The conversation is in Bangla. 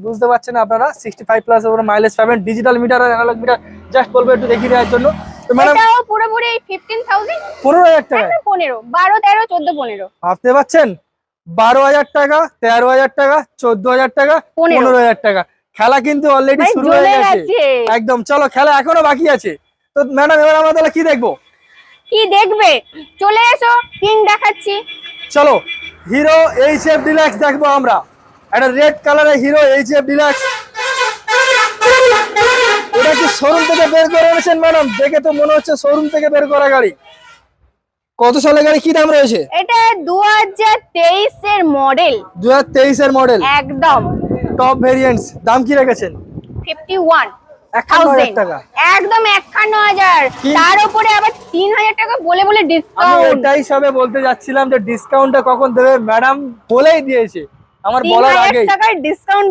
বুঝতে পারছেন আপনারা 65 প্লাস উপরে মাইলেজ পাবেন, ডিজিটাল মিটার আর অ্যানালগ মিটার জাস্ট বলবো একটু দেখিয়ে দেওয়ার জন্য। তো ম্যাডাম এটাও পুরোপুরি 15000 15,000 টাকা, 15 12 13 14 15 ভাবতে পারছেন 12,000 টাকা, 13,000 টাকা, 14,000 টাকা, 15,000 টাকা। খেলা কিন্তু অলরেডি শুরু হয়ে গেছে একদম। চলো খেলা এখনো বাকি আছে। তো ম্যাডাম এবার আমরা তাহলে কি দেখবো? কি দেখবে, চলে এসো কিং দেখাচ্ছি। চলো হিরো এইচএফ ডিলাক্স দেখবো আমরা। একটা রেড কালারের হিরো এইচএফ ডিলাক্স, এটা কি শোরুম থেকে বের করে এনেছেন ম্যাডাম? দেখে তো মনে হচ্ছে শোরুম থেকে বের করা গাড়ি। কত সালের গাড়ি, কি দাম রয়েছে? এটা 2023 এর মডেল, 2023 এর মডেল, একদম টপ ভেরিয়েন্টস। দাম কি রেখেছেন? 51,000 টাকা, একদম 51,000। তার উপরে আবার 3,000 টাকা বলে বলে আমি ডিসকাউন্ট। এটাই সবে বলতে যাচ্ছিলাম যে ডিসকাউন্টটা কখন দেবে, ম্যাডাম বলেই দিয়েছে আমার বলার 3,000 আগেই। টাকার ডিসকাউন্ট